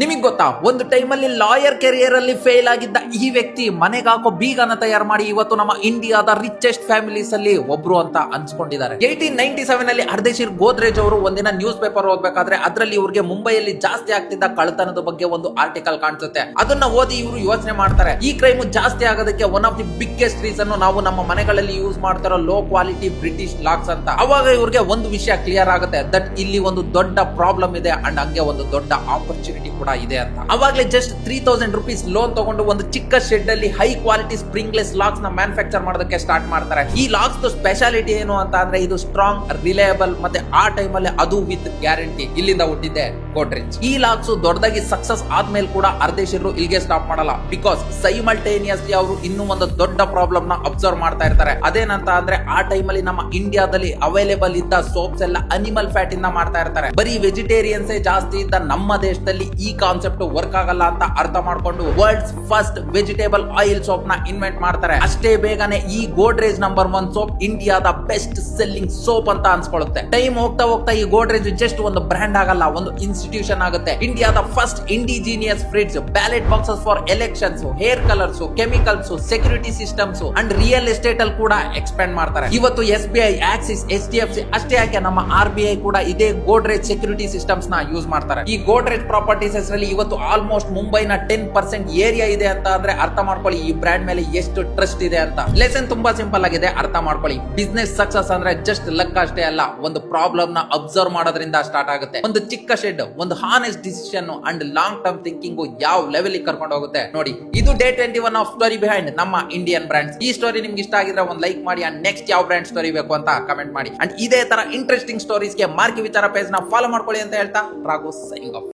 ನಿಮಗೆ ಗೊತ್ತಾ, ಒಂದು ಟೈಮಲ್ಲಿ ಲಾಯರ್ ಕೆರಿಯರ್ ಅಲ್ಲಿ ಫೇಲ್ ಆಗಿದ್ದ ಈ ವ್ಯಕ್ತಿ ಮನೆಗೆ ಹಾಕೋ ಬೀಗನ ತಯಾರು ಮಾಡಿ ಇವತ್ತು ನಮ್ಮ ಇಂಡಿಯಾದ ರಿಚೆಸ್ಟ್ ಫ್ಯಾಮಿಲೀಸ್ ಅಲ್ಲಿ ಒಬ್ರು ಅಂತ ಅನ್ಸ್ಕೊಂಡಿದ್ದಾರೆ. 1897 ಅಲ್ಲಿ ಅರ್ದೇಶಿರ್ ಗೋದ್ರೇಜ್ ಅವರು ಒಂದಿನ ನ್ಯೂಸ್ ಪೇಪರ್ ಓದ್ಬೇಕಾದ್ರೆ ಅದರಲ್ಲಿ ಇವ್ರಿಗೆ ಮುಂಬೈಯಲ್ಲಿ ಜಾಸ್ತಿ ಆಗ್ತಿದ್ದ ಕಳ್ಳತನದ ಬಗ್ಗೆ ಒಂದು ಆರ್ಟಿಕಲ್ ಕಾಣಿಸುತ್ತೆ. ಅದನ್ನ ಓದಿ ಇವರು ಯೋಚನೆ ಮಾಡ್ತಾರೆ, ಈ ಕ್ರೈಮ್ ಜಾಸ್ತಿ ಆಗೋದಕ್ಕೆ one of the biggest reason ನಾವು ನಮ್ಮ ಮನೆಗಳಲ್ಲಿ ಯೂಸ್ ಮಾಡ್ತಿರೋ ಲೋ ಕ್ವಾಲಿಟಿ ಬ್ರಿಟಿಷ್ ಲಾಕ್ಸ್ ಅಂತ. ಅವಾಗ ಇವ್ರಿಗೆ ಒಂದು ವಿಷಯ ಕ್ಲಿಯರ್ ಆಗುತ್ತೆ, ದಟ್ ಇಲ್ಲಿ ಒಂದು ದೊಡ್ಡ ಪ್ರಾಬ್ಲಮ್ ಇದೆ ಅಂಡ್ ಹಂಗೆ ಒಂದು ದೊಡ್ಡ ಆಪರ್ಚುನಿಟಿ ಕೂಡ ಇದೆ ಅಂತ. ಅವಾಗಲೇ ಜಸ್ಟ್ 3000 ರೂಪೀಸ್ ಲೋನ್ ತಗೊಂಡು ಒಂದು ಚಿಕ್ಕ ಶೆಡ್ ಅಲ್ಲಿ ಹೈ ಕ್ವಾಲಿಟಿ ಸ್ಪ್ರಿಂಗ್ಲೆಸ್ ಲಾಕ್ಸ್ ನ ಮ್ಯಾನುಫ್ಯಾಕ್ಚರ್ ಮಾಡೋದಕ್ಕೆ ಸ್ಟಾರ್ಟ್ ಮಾಡ್ತಾರೆ. ಈ ಲಾಕ್ಸ್ ಸ್ಪೆಷಾಲಿಟಿ ಏನು ಅಂತ ಅಂದ್ರೆ ಇದು ಸ್ಟ್ರಾಂಗ್, ರಿಲಯಬಲ್ ಮತ್ತೆ ಆ ಟೈಮ್ ಅಲ್ಲಿ ಅದು ವಿತ್ ಗ್ಯಾರಂಟಿ. ಇಲ್ಲಿಂದ ಹುಟ್ಟಿದೆ ಗೋಡ್ರೇಜ್. ಈ ಲಾಕ್ಸ್ ದೊಡ್ಡದಾಗಿ ಸಕ್ಸಸ್ ಆದ್ಮೇಲೆ ಕೂಡ ಅರ್ದೇಶಿರು ಇಲ್ಲಿಗೆ ಸ್ಟಾಪ್ ಮಾಡಲ್ಲ. ಬಿಕಾಸ್ ಸೈಮಲ್ಟೇನಿಯಸ್ಲಿ ಅವರು ಇನ್ನೂ ಒಂದು ದೊಡ್ಡ ಪ್ರಾಬ್ಲಮ್ ನ ಅಬ್ಸರ್ವ್ ಮಾಡ್ತಾ ಇರ್ತಾರೆ. ಅದೇನಂತ ಅಂದ್ರೆ ಆ ಟೈಮ್ ಅಲ್ಲಿ ನಮ್ಮ ಇಂಡಿಯಾದಲ್ಲಿ ಅವೈಲೇಬಲ್ ಇದ್ದ ಸೋಪ್ಸ್ ಎಲ್ಲ ಅನಿಮಲ್ ಫ್ಯಾಟ್ ಇಂದ ಮಾಡ್ತಾ ಇರ್ತಾರೆ. ಬರೀ ವೆಜಿಟೇರಿಯನ್ಸ್ ಜಾಸ್ತಿ ಇದ್ದ ನಮ್ಮ ದೇಶದಲ್ಲಿ ಈ ಕಾನ್ಸೆಪ್ಟ್ ವರ್ಕ್ ಆಗಲ್ಲ ಅಂತ ಅರ್ಥ ಮಾಡ್ಕೊಂಡು world's first vegetable oil soap ನ ಇನ್ವೆಂಟ್ ಮಾಡ್ತಾರೆ. ಅಷ್ಟೇ ಬೇಗನೆ ಈ ಗೋಡ್ರೇಜ್ ನಂಬರ್ 1 ಸೋಪ್ ಇಂಡಿಯಾದ ಬೆಸ್ಟ್ ಸೆಲ್ಲಿಂಗ್ ಸೋಪ್ ಅಂತ ಅನ್ಸ್ಕೊಳ್ಳುತ್ತೆ. ಟೈಮ್ ಹೋಗ್ತಾ ಹೋಗ್ತಾ ಈ ಗೋಡ್ರೇಜ್ ಜಸ್ಟ್ ಒಂದು ಬ್ರ್ಯಾಂಡ್ ಆಗಲ್ಲ, ಒಂದು ಇನ್ಸ್ಟಿಟ್ಯೂಷನ್ ಆಗುತ್ತೆ. ಇಂಡಿಯಾದ first indigenous fridge, ballot boxes for elections, hair colours, chemicals, security systems and real estate ಅಲ್ಲಿ ಕೂಡ ಎಕ್ಸ್ಪ್ಯಾಂಡ್ ಮಾಡ್ತಾರೆ. ಇವತ್ತು SBI, ಆಕ್ಸಿಸ್, HDFC ಅಷ್ಟೇ ಯಾಕೆ ನಮ್ಮ RBI ಕೂಡ ಇದೇ ಗೋಡ್ರೇಜ್ ಸೆಕ್ಯೂರಿಟಿ ಸಿಸ್ಟಮ್ಸ್ ನ ಯೂಸ್ ಮಾಡ್ತಾರೆ. ಈ ಗೋಡ್ರೇಜ್ ಪ್ರಾಪರ್ಟೀಸ್ ಹೆಸರಲ್ಲಿ ಇವತ್ತು ಆಲ್ಮೋಸ್ಟ್ ಮುಂಬೈನ 10% ಏರಿಯಾ ಇದೆ ಅಂತ ಅಂದ್ರೆ ಅರ್ಥ ಮಾಡ್ಕೊಳ್ಳಿ ಈ ಬ್ರ್ಯಾಂಡ್ ಮೇಲೆ ಎಷ್ಟು ಟ್ರಸ್ಟ್ ಇದೆ ಅಂತ. ಲೆಸನ್ ತುಂಬಾ ಸಿಂಪಲ್ ಆಗಿದೆ, ಅರ್ಥ ಮಾಡ್ಕೊಳ್ಳಿ. ಬಿಸ್ನೆಸ್ ಸಕ್ಸಸ್ ಅಂದ್ರೆ ಜಸ್ಟ್ ಲಕ್ ಅಷ್ಟೇ ಅಲ್ಲ, ಒಂದು ಪ್ರಾಬ್ಲಮ್ ನ ಅಬ್ಸರ್ವ್ ಮಾಡೋದ್ರಿಂದ ಸ್ಟಾರ್ಟ್ ಆಗುತ್ತೆ. ಒಂದು ಚಿಕ್ಕ ಶೆಡ್, ಒಂದು honest decision and long term thinking ಯಾವ ಲೆವೆಲ್ ಕರ್ಕೊಂಡು ಹೋಗುತ್ತೆ ನೋಡಿ. ಇದು ಡೇ 21 ಆಫ್ ಸ್ಟೋರಿ ಬಿಹೈಂಡ್ ನಮ್ಮ ಇಂಡಿಯನ್ ಬ್ರ್ಯಾಂಡ್ಸ್. ಈ ಸ್ಟೋರಿ ನಿಮ್ಗೆ ಇಷ್ಟ ಆಗಿದ್ರೆ ಒಂದು ಲೈಕ್ ಮಾಡಿ ಅಂಡ್ ನೆಕ್ಸ್ಟ್ ಯಾವ ಬ್ರ್ಯಾಂಡ್ ಸ್ಟೋರಿ ಬೇಕು ಅಂತ ಕಮೆಂಟ್ ಮಾಡಿ. ಅಂಡ್ ಇದೇ ತರ ಇಂಟ್ರೆಸ್ಟಿಂಗ್ ಸ್ಟೋರೀಸ್ಗೆ ಮಾರ್ಕಿ ವಿಚಾರ ಪೇಜ್ ನ ಫಾಲೋ ಮಾಡ್ಕೊಳ್ಳಿ ಅಂತ ಹೇಳ್ತಾ ರಾಘು ಸೈನಿಂಗ್ ಆಫ್.